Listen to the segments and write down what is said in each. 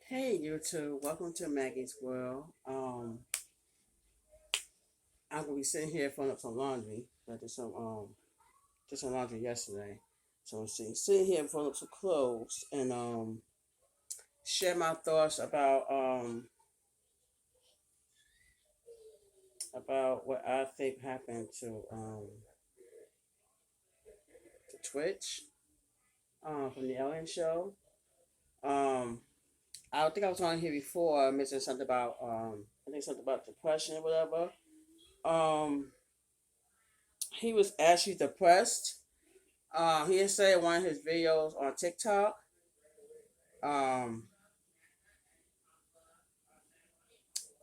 Hey YouTube, welcome to Maggie's World. I'm gonna be sitting here filling up some laundry. I did some laundry yesterday. So I'm sitting here filling up some clothes and share my thoughts about what I think happened to Twitch from the Ellen show. Um I think I was on here before mentioning something about I think something about depression or whatever. Um he was actually depressed. He had said in one of his videos on TikTok. Um,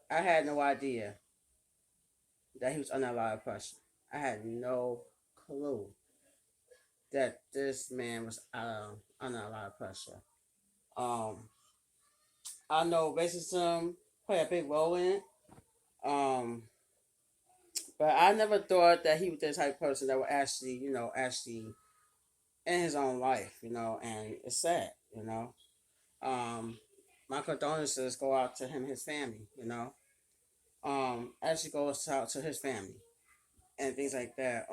I had no idea that he was under a lot of pressure. I had no clue that this man was under a lot of pressure. Um, I know racism played a big role in it. Um, but I never thought that he was the type of person that would actually, actually end his own life, and it's sad, Um, my condolences go out to him and his family. Actually goes out to his family and things like that.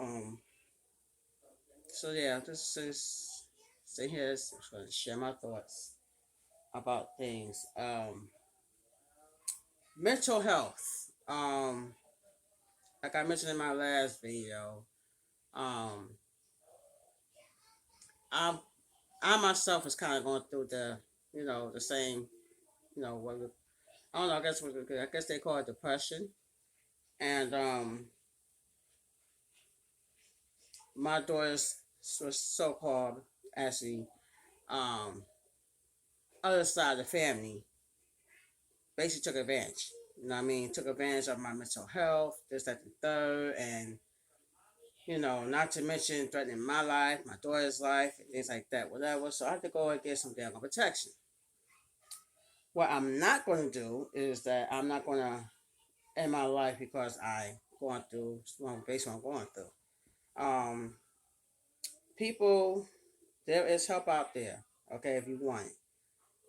So yeah, this is sit here to share my thoughts about things. Mental health. Like I mentioned in my last video, um, I I myself was kind of going through the same, what I don't know. I guess they call it depression, and my daughter's was so called actually um other side of the family basically took advantage. You know what I mean? Took advantage of my mental health, this, that, the third, and not to mention threatening my life, my daughter's life, and things like that, whatever. So I had to go and get some damn protection. What I'm not going to do is that I'm not going to end my life because I going through based on what I'm going through. People, there is help out there. Okay, if you want it.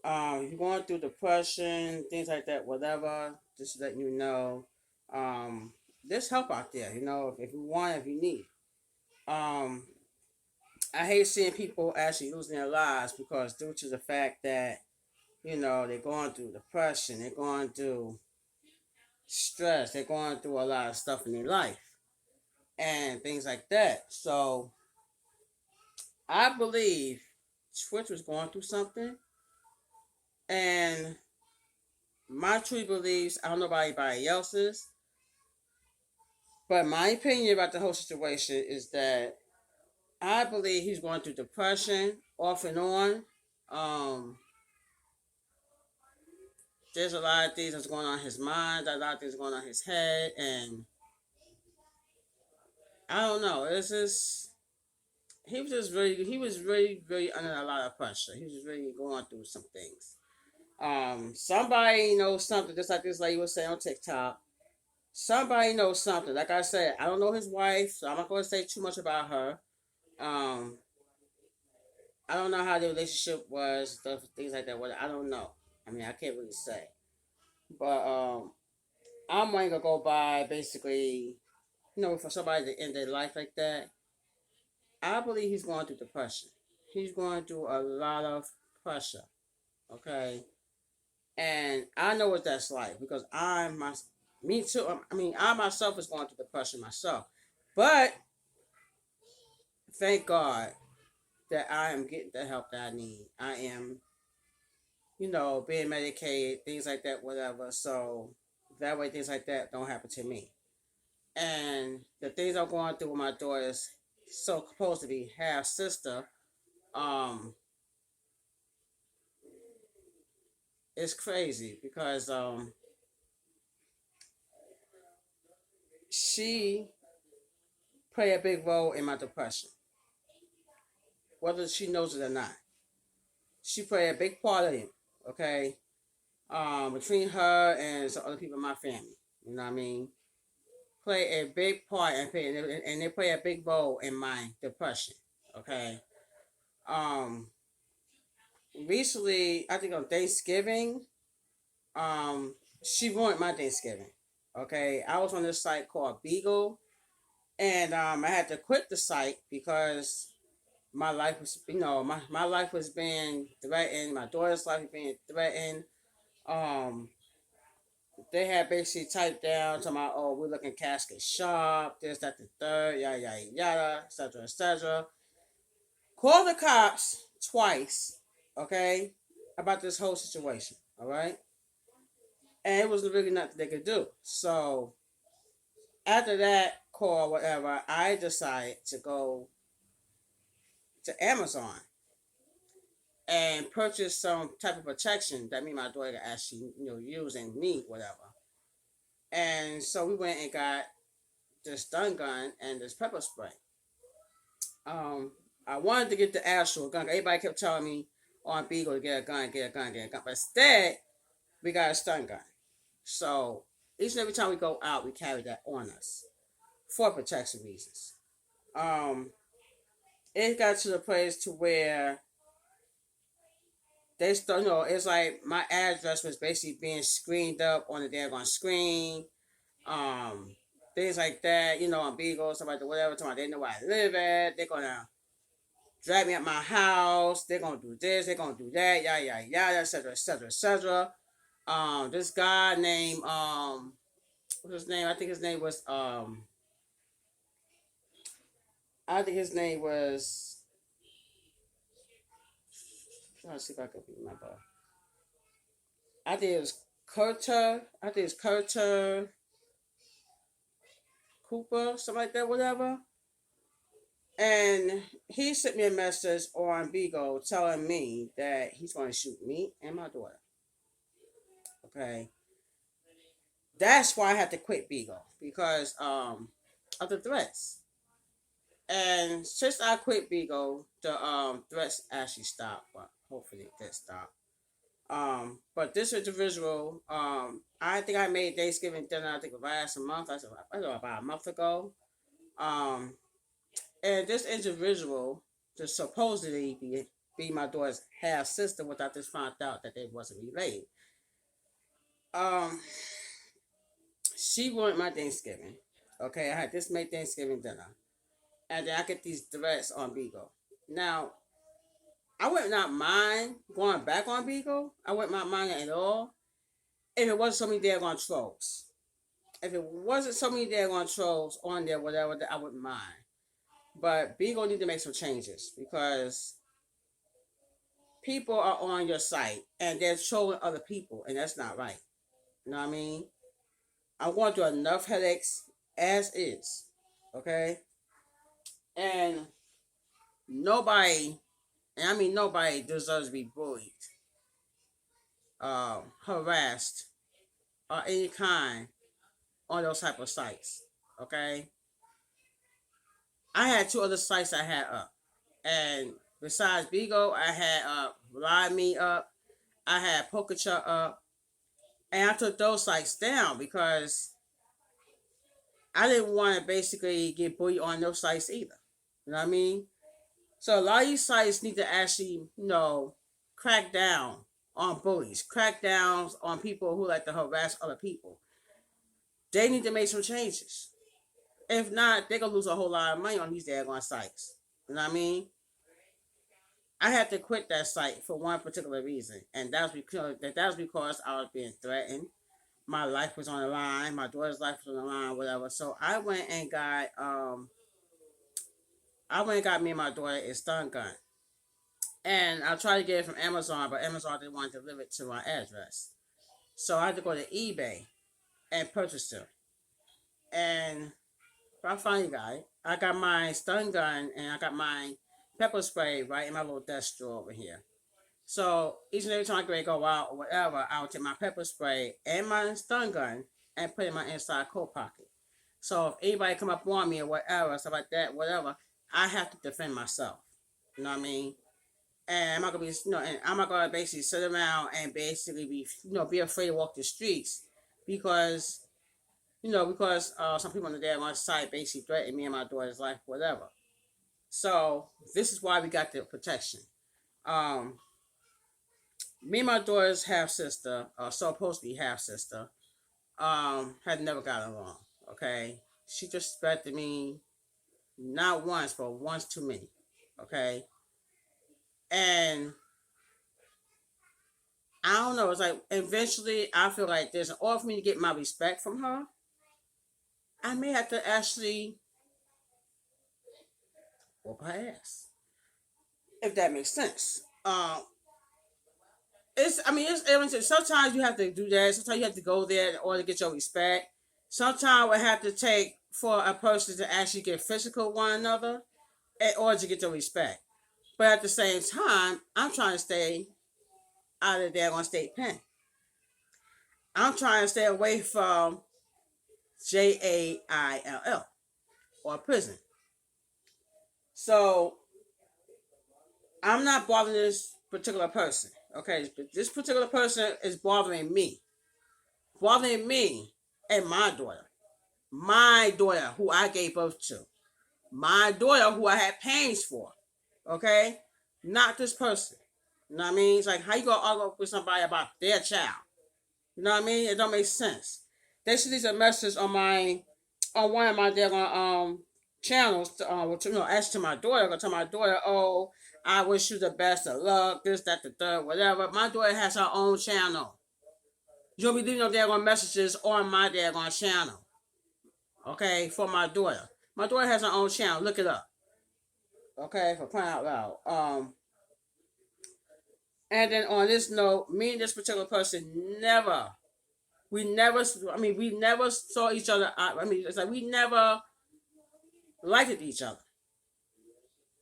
If you're going through depression, things like that, whatever, just let you know. Um, there's help out there, if you want, if you need. Um, I hate seeing people actually losing their lives because due to the fact that, they're going through depression, they're going through stress, they're going through a lot of stuff in their life and things like that. So I believe Twitch was going through something, and my true beliefs, I don't know about anybody else's, but my opinion about the whole situation is that I believe he's going through depression off and on. Um, there's a lot of things that's going on in his mind, a lot of things going on in his head, and I don't know. It's just he was really, really under a lot of pressure. He was really going through some things. Somebody knows something, just like this lady was saying on TikTok. Somebody knows something. Like I said, I don't know his wife, so I'm not going to say too much about her. Um, I don't know how the relationship was, stuff, things like that. What I don't know. I mean, I can't really say. But I'm going to go by basically, for somebody to end their life like that. I believe he's going through depression. He's going through a lot of pressure. Okay, and I know what that's like because me too. I mean, I myself is going through depression myself, but thank God that I am getting the help that I need. I am being medicated, things like that, whatever. So that way, things like that don't happen to me. And the things I'm going through with my daughter's so supposed to be half sister, um, it's crazy because she played a big role in my depression, whether she knows it or not. She played a big part of it. Okay, between her and some other people in my family, you know what I mean, play a big part and they play a big role in my depression. Okay. Um, recently, I think on Thanksgiving, um, she ruined my Thanksgiving. Okay, I was on this site called Beagle, and I had to quit the site because my life was, my life was being threatened. My daughter's life was being threatened. Um, they had basically typed down to my, oh, we're looking casket sharp, this, that, the third, yada, yada, yada, etc., etc. Call the cops twice, okay, about this whole situation, all right? And it was really nothing they could do. So after that call, whatever, I decided to go to Amazon and purchase some type of protection that me and my daughter could actually, use and need, whatever. And so we went and got this stun gun and this pepper spray. Um, I wanted to get the actual gun. Everybody kept telling me on Beagle to get a gun, get a gun, get a gun. But instead, we got a stun gun. So each and every time we go out, we carry that on us for protection reasons. Um, it got to the place to where they still, it's like my address was basically being screened up on the daggone screen. Um, things like that, on Beagle, stuff like that, whatever. They know where I live at. They're gonna drag me at my house. They're gonna do this. They're gonna do that. Yada yada yada, etc. etc. etc. This guy named what's his name? I think his name was I think his name was. Trying to see if I can remember. I think it was Curter. I think it's Curter Cooper, something like that, whatever. And he sent me a message on Beagle telling me that he's going to shoot me and my daughter. Okay, that's why I had to quit Beagle because of the threats. And since I quit Beagle, the threats actually stopped. But hopefully it did stop. But this individual, I think I made Thanksgiving dinner. I think last month. I don't know, about a month ago. Um, and this individual, to supposedly be my daughter's half sister, which I just found out that they wasn't related. Um, she ruined my Thanksgiving. Okay, I had just made Thanksgiving dinner, and then I get these threats on Beagle. Now, I would not mind going back on Beagle. I wouldn't mind it at all if it wasn't so many daggone trolls. If it wasn't so many daggone trolls on there, whatever, I wouldn't mind. But Beagle need to make some changes because people are on your site and they're trolling other people, and that's not right. You know what I mean? I'm going through enough headaches as is. Okay? And nobody, and I mean nobody deserves to be bullied, harassed, or any kind on those type of sites. Okay? I had two other sites I had up. And besides Bigo, I had Live Me up. I had Pokecha up. And I took those sites down because I didn't want to basically get bullied on those sites either. You know what I mean? So a lot of these sites need to actually, crack down on bullies, crack down on people who like to harass other people. They need to make some changes. If not, they're gonna lose a whole lot of money on these daggone sites. You know what I mean? I had to quit that site for one particular reason, and that was because I was being threatened. My life was on the line. My daughter's life was on the line, whatever. So I went and got me and my daughter a stun gun, and I tried to get it from Amazon, but Amazon didn't want to deliver it to my address. So I had to go to eBay and purchase them. And I finally got it. I got my stun gun and I got my pepper spray right in my little desk drawer over here. So each and every time I go out or whatever, I would take my pepper spray and my stun gun and put it in my inside coat pocket. So if anybody come up on me or whatever, stuff like that, whatever, I have to defend myself. You know what I mean? And I'm not gonna be, and I'm not gonna basically sit around and basically be afraid to walk the streets because, some people on the damn site basically threatened me and my daughter's life, whatever. So this is why we got the protection. Um, me and my daughter's half sister, or supposed to be half sister, had never got along. Okay, she disrespected me not once, but once too many. Okay, and I don't know. It's like eventually I feel like there's an order for me to get my respect from her. I may have to actually whoop her ass, if that makes sense. It's I mean it's sometimes you have to do that. Sometimes you have to go there in order to get your respect. Sometimes it have to take for a person to actually get physical with one another in order to get your respect. But at the same time, I'm trying to stay out of there on state pen. I'm trying to stay away from jail or prison. So I'm not bothering this particular person. Okay, this particular person is bothering me and my daughter who I gave birth to, my daughter who I had pains for. Okay, not this person. You know what I mean? It's like how you gonna argue with somebody about their child? You know what I mean? It don't make sense. They should leave a message on one of my daggone channels to ask to my daughter, gonna tell my daughter, oh, I wish you the best of luck, this, that, the third, whatever. My daughter has her own channel. You don't be leaving no daggone messages on my daggone channel. Okay, for my daughter. My daughter has her own channel. Look it up. Okay, for crying out loud. And then on this note, me and this particular person we never saw each other. I mean, it's like we never liked each other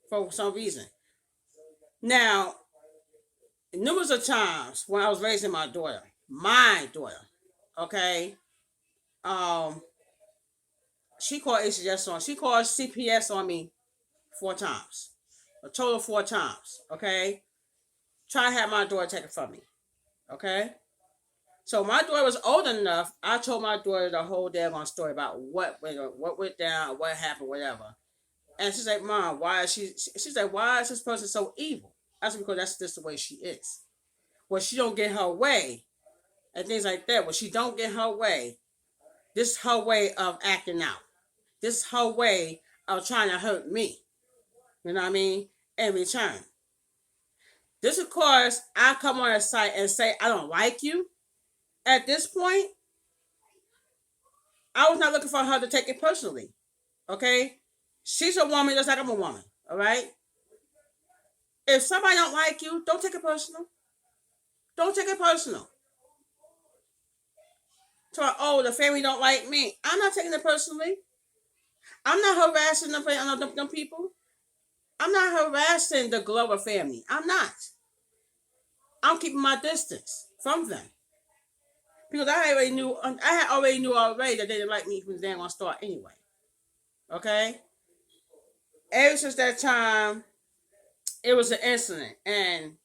for some reason. Now, numerous of times when I was raising my daughter, okay, um, she called she called CPS on me 4 times, a total of 4 times, okay. Try to have my daughter taken from me, okay. So my daughter was old enough. I told my daughter the whole daggone story about what went down, what happened, whatever. And she's like, "Mom, why is she?" She's like, "Why is this person so evil?" I said, "Because that's just the way she is. When she don't get her way and things like that. When she don't get her way, this is her way of acting out. This is her way of trying to hurt me. You know what I mean? In return, this of course I come on a site and say I don't like you. At this point, I was not looking for her to take it personally. Okay, she's a woman just like I'm a woman. All right. If somebody don't like you, don't take it personal. Don't take it personal. So, oh, the family don't like me. I'm not taking it personally. I'm not harassing them people. I'm not harassing the Glover family. I'm not. I'm keeping my distance from them because I had already knew already that they didn't like me from the day on start anyway. Okay. Ever since that time, it was an incident, and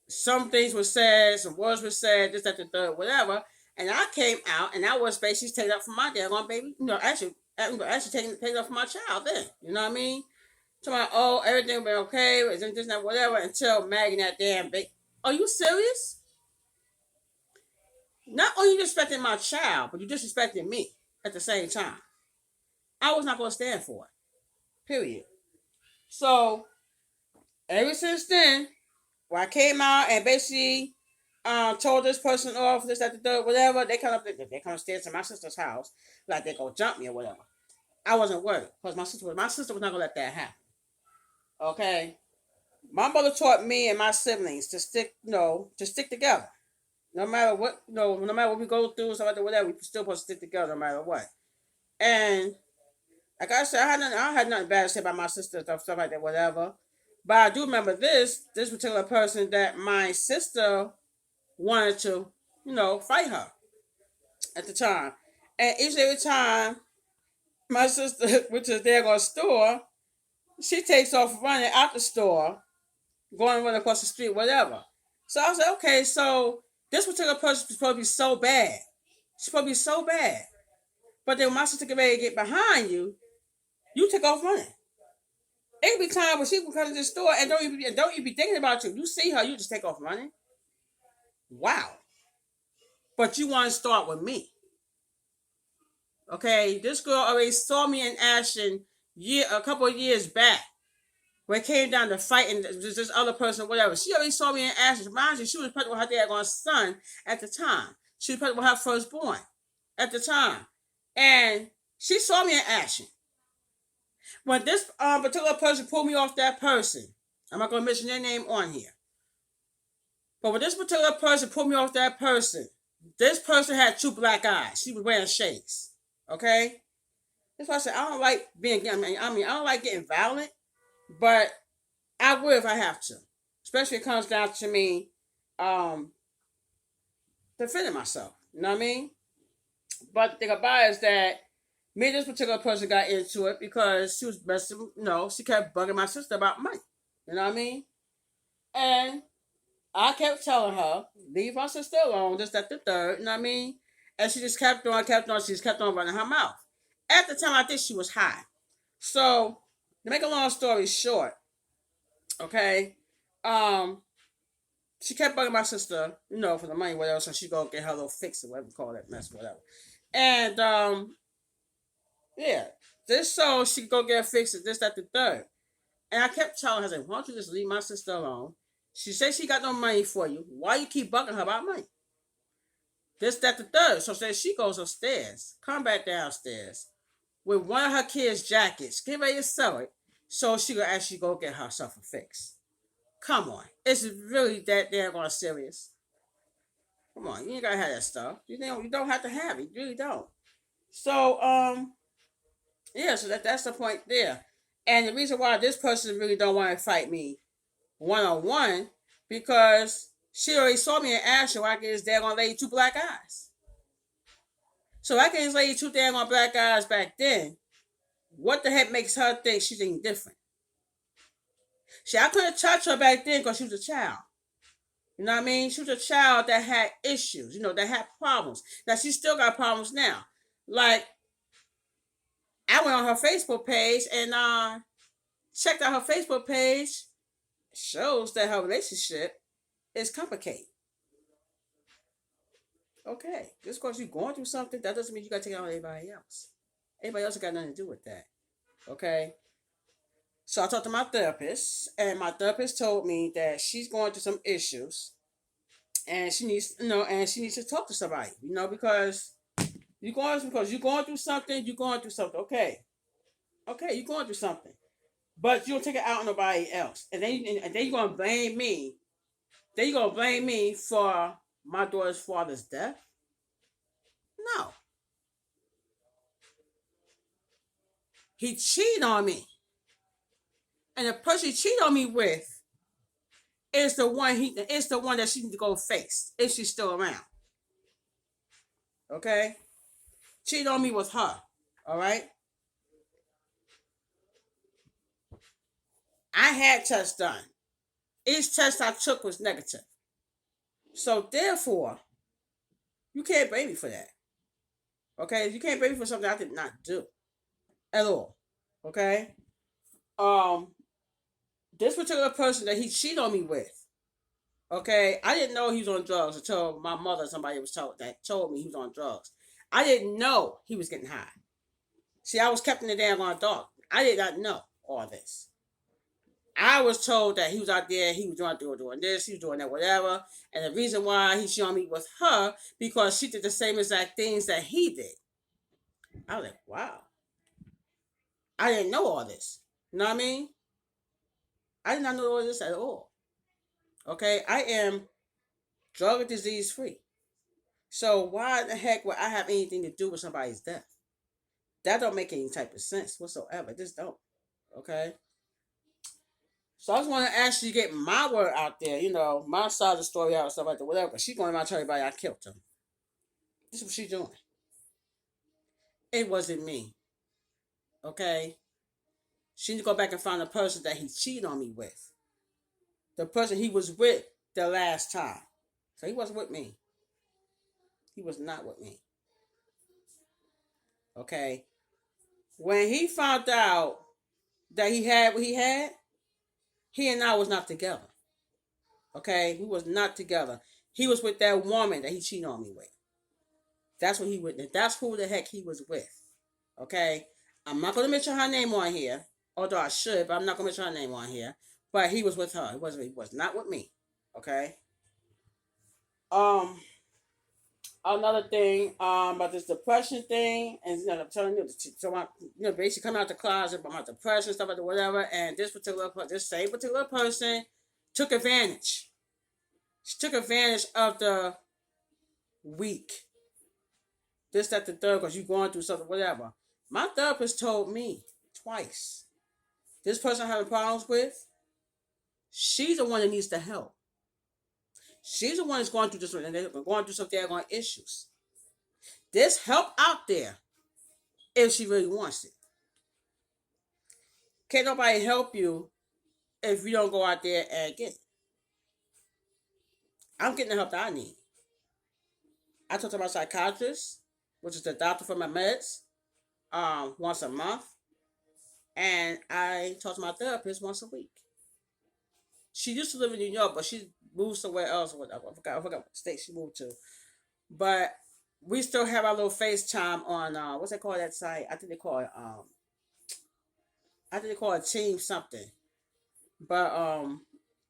some things were said, some words were said, this, that, the third, whatever. And I came out, and I was basically taking up for my daggone baby. Actually taking up for my child. Then, you know what I mean? To my everything been okay, isn't this not whatever until Maggie that damn baby. Are you serious? Not only you disrespecting my child, but you disrespecting me at the same time. I was not going to stand for it. Period. So ever since then, when I came out and basically told this person off, this, that, the third, whatever, they come upstairs to my sister's house, like they go jump me or whatever. I wasn't worried because my sister was not gonna let that happen. Okay, my mother taught me and my siblings to stick together, no matter what, no matter what we go through, something like that, whatever, we still supposed to stick together no matter what. And like I said, I had nothing bad to say about my sister stuff like that, whatever. But I do remember this particular person that my sister wanted to, fight her at the time. And each and every time my sister went to the daggone store, she takes off running out the store, going running across the street, whatever. So I was like, okay, so this particular person is supposed to be so bad. She's supposed to be so bad. But then when my sister get ready to get behind you, you take off running. It could be time when she can come to the store and don't even be thinking about you. You see her, you just take off running. Wow. But you want to start with me. Okay, this girl already saw me in action a couple of years back when it came down to fighting this other person, whatever. She already saw me in action. Mind you, she was pregnant with her dad's son at the time. She was pregnant with her firstborn at the time, and she saw me in action. When this particular person pulled me off that person, I'm not gonna mention their name on here. But when this particular person pulled me off that person, this person had two black eyes. She was wearing shades. Okay? That's why I said I don't like being. I don't like getting violent, but I will if I have to. Especially if it comes down to me um, defending myself. You know what I mean? But the thing about it is that me and this particular person got into it because she was messing. She kept bugging my sister about money. You know what I mean? And I kept telling her, leave my sister alone, just at the third, you know what I mean? And she just kept on, she just kept on running her mouth. At the time, I think she was high. So, to make a long story short, okay, um, she kept bugging my sister, for the money, whatever, so she go get her little fix or whatever you call that mess, whatever. And, yeah, this so she could go get a fix, this, that, the third. And I kept telling her, I said, why don't you just leave my sister alone? She said she got no money for you. Why you keep bugging her about money? This, that, the third. So says she goes upstairs, come back downstairs with one of her kids' jackets, get ready to sell it, so she could actually go get herself a fix. Come on, it's really that damn gonna serious. Come on, you ain't gotta have that stuff. You don't have to have it. You really don't. So yeah. So that's the point there. And the reason why this person really don't want to fight me 1-on-1 because she already saw me in action where I get this daggone lady two black eyes. So I can this lady two daggone black eyes back then. What the heck makes her think she's anything different? See, I couldn't touch her back then because she was a child. You know what I mean? She was a child that had issues, that had problems. Now, she still got problems now. Like, I went on her Facebook page and checked out her Facebook page. It shows that her relationship is complicated. Okay, just because you're going through something, that doesn't mean you got to take it on everybody else. Everybody else got nothing to do with that. Okay? So I talked to my therapist, and my therapist told me that she's going through some issues, and she needs, to talk to somebody, because you're going through something, Okay, you're going through something, but you don't take it out on nobody else, and then you're gonna blame me. Then you're gonna blame me for my daughter's father's death. No, he cheated on me, and the person he cheated on me with is the one that she needs to go face if she's still around. Okay, cheated on me with her. All right, I had tests done. Each test I took was negative. So therefore, you can't blame me for that. Okay, you can't blame me for something I did not do at all. Okay, um, this particular person that he cheated on me with. Okay, I didn't know he was on drugs until my mother, somebody was told me he was on drugs. I didn't know he was getting high. See, I was kept in the damn dark. I did not know all this. I was told that he was out there, he was doing this, he was doing that, whatever. And the reason why he showed me with her because she did the same exact things that he did. I was like, wow. I didn't know all this. You know what I mean? I did not know all this at all. Okay, I am drug and disease free. So why the heck would I have anything to do with somebody's death? That don't make any type of sense whatsoever. Just don't. Okay. So I just want to actually get my word out there, my side of the story out and stuff like that, whatever. But she's going around telling everybody I killed him. This is what she's doing. It wasn't me. Okay? She need to go back and find the person that he cheated on me with. The person he was with the last time. So he wasn't with me. He was not with me. Okay? When he found out that he had what he had, he and I was not together. Okay, we was not together. He was with that woman that he cheated on me with. That's what he with. That's who the heck he was with. Okay, I'm not gonna mention her name on here, although I should, but I'm not gonna mention her name on here. But he was with her. He was not with me. Okay. Um. Another thing, about this depression thing, and I'm telling you, so I, basically coming out the closet about my depression stuff, like whatever. And this same particular person took advantage. She took advantage of the weak. This, that, the third, because you're going through something, whatever. My therapist told me twice. This person I'm having problems with, she's the one that needs the help. She's the one that's going through this, and they're going through some daggone issues. There's help out there if she really wants it. Can't nobody help you if you don't go out there and get it. I'm getting the help that I need. I talk to my psychiatrist, which is the doctor for my meds, once a month, and I talk to my therapist once a week. She used to live in New York, but she moved somewhere else. I forgot what state she moved to. But we still have our little FaceTime on what's they call that site? I think they call it Team something. But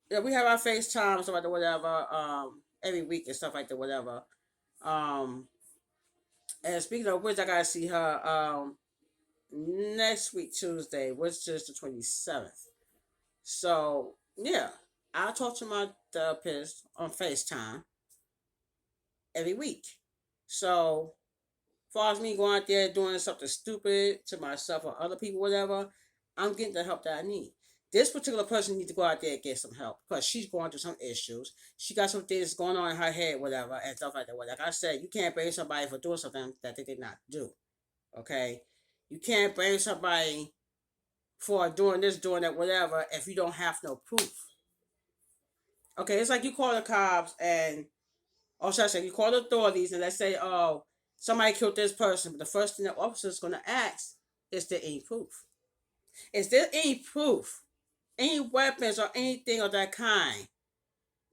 yeah, we have our FaceTime stuff like that, whatever, every week and stuff like that, whatever. Um and speaking of which, I gotta see her next week Tuesday, which is the 27th. So yeah, I talk to my therapist on FaceTime every week. So as far as me going out there doing something stupid to myself or other people, whatever, I'm getting the help that I need. This particular person needs to go out there and get some help because she's going through some issues. She got some things going on in her head, whatever, and stuff like that. Like I said, you can't blame somebody for doing something that they did not do. Okay? You can't blame somebody for doing this, doing that, whatever, if you don't have no proof. Okay, it's like you call the cops and, or should I say, you call the authorities and they say, oh, somebody killed this person, but the first thing the officer is going to ask is there any proof? Is there any proof, any weapons or anything of that kind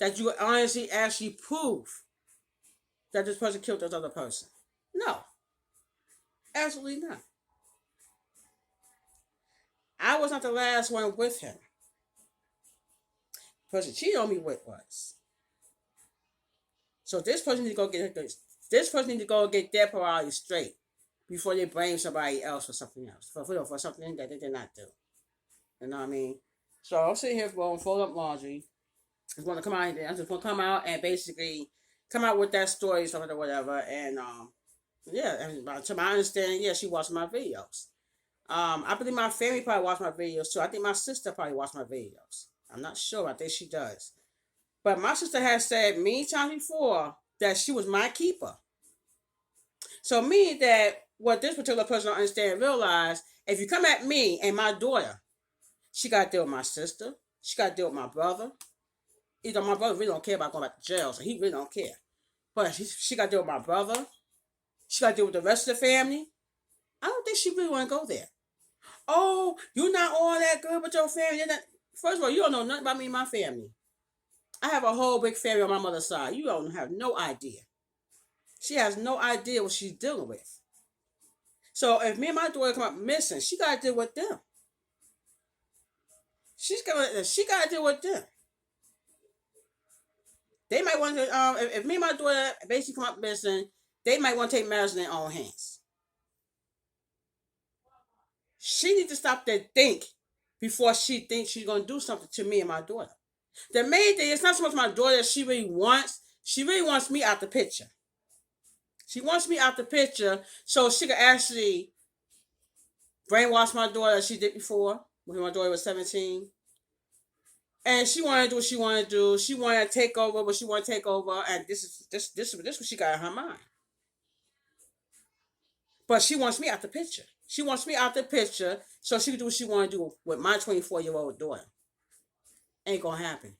that you honestly actually prove that this person killed this other person? No, absolutely not. I was not the last one with him. The person cheated on me with was. So this person needs to go get this person needs to go get their priority straight before they blame somebody else for something else for something that they did not do. You know what I mean? So I'm sitting here for fold up laundry. Just want to come out. I just want to come out and basically come out with that story, something or whatever. And yeah, and to my understanding, yeah, she watched my videos. I believe my family probably watched my videos too. I think my sister probably watched my videos. I'm not sure. I think she does. But my sister has said many times before that she was my keeper. So meaning that what this particular person don't understand and realize, if you come at me and my daughter, she got to deal with my sister. She got to deal with my brother. Either my brother really don't care about going back to jail, so he really don't care. But she got to deal with my brother. She got to deal with the rest of the family. I don't think she really want to go there. Oh, you're not all that good with your family. First of all, you don't know nothing about me and my family. I have a whole big family on my mother's side. You don't have no idea. She has no idea what she's dealing with. So if me and my daughter come up missing, she got to deal with them. She got to deal with them. They might want to. If me and my daughter basically come up missing, they might want to take matters in their own hands. She needs to stop to think before she thinks she's gonna do something to me and my daughter. The main thing is not so much my daughter that she really wants. She really wants me out the picture. She wants me out the picture so she can actually brainwash my daughter as she did before when my daughter was 17. And she wanted to do what she wanted to do. She wanted to take over what she wanted to take over, and this what she got in her mind. But she wants me out the picture. She wants me out the picture so she can do what she want to do with my 24-year-old daughter. Ain't gonna happen.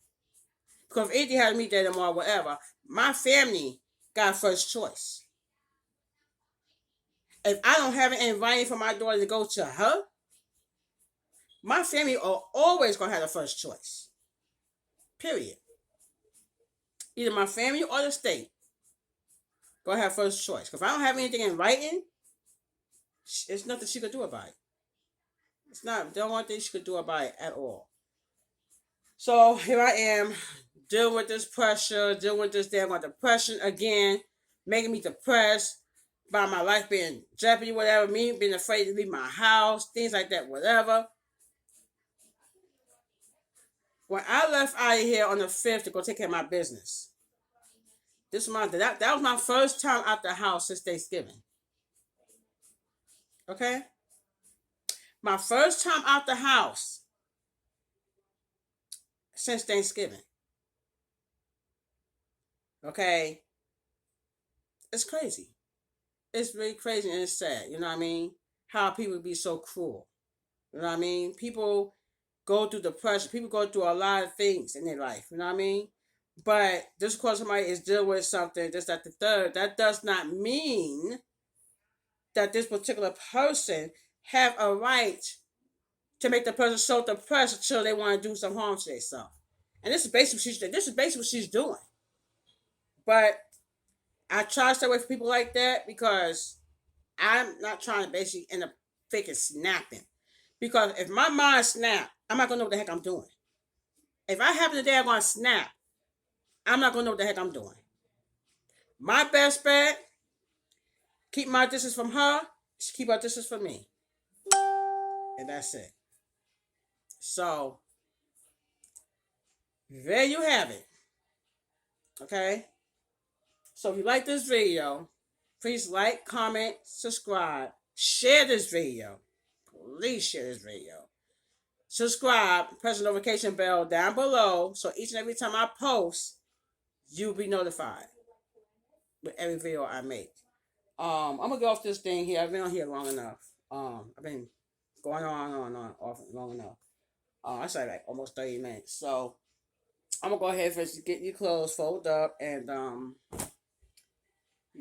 Because if anything had me there tomorrow, whatever, my family got first choice. If I don't have an invite for my daughter to go to her, my family are always gonna have the first choice. Period. Either my family or the state gonna have first choice. Because if I don't have anything in writing, there's nothing she could do about it. It's not the only thing she could do about it at all. So here I am, dealing with this pressure, dealing with this damn depression again, making me depressed by my life being jeopardy, whatever, me being afraid to leave my house, things like that, whatever. When I left out of here on the 5th to go take care of my business, this month, that was my first time out the house since Thanksgiving. Okay? My first time out the house since Thanksgiving. Okay? It's crazy. It's really crazy and it's sad. You know what I mean? How people be so cruel. You know what I mean? People go through depression. People go through a lot of things in their life. You know what I mean? But just because somebody is dealing with something, just that the third, that does not mean that this particular person have a right to make the person so depressed until they want to do some harm to themselves. And this is basically what she's doing. But I try to stay away from people like that because I'm not trying to basically end up faking snapping. Because if my mind snap, I'm not gonna know what the heck I'm doing. If I happen today I'm gonna snap, I'm not gonna know what the heck I'm doing. My best bet, keep my distance from her, she keep her distance from me. And that's it. So there you have it. Okay? So if you like this video, please like, comment, subscribe, share this video. Please share this video. Subscribe, press the notification bell down below so each and every time I post, you'll be notified with every video I make. I'm gonna get off this thing here. I've been on here long enough. I've been going on off long enough. I said like almost 30 minutes. So I'm gonna go ahead and first get your clothes fold up and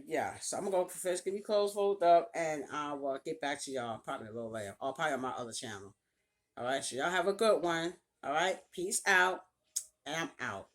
yeah. So I'm gonna go first get your clothes fold up and I'll get back to y'all probably a little later. Or probably on my other channel. Alright, so y'all have a good one. Alright, peace out. And I'm out.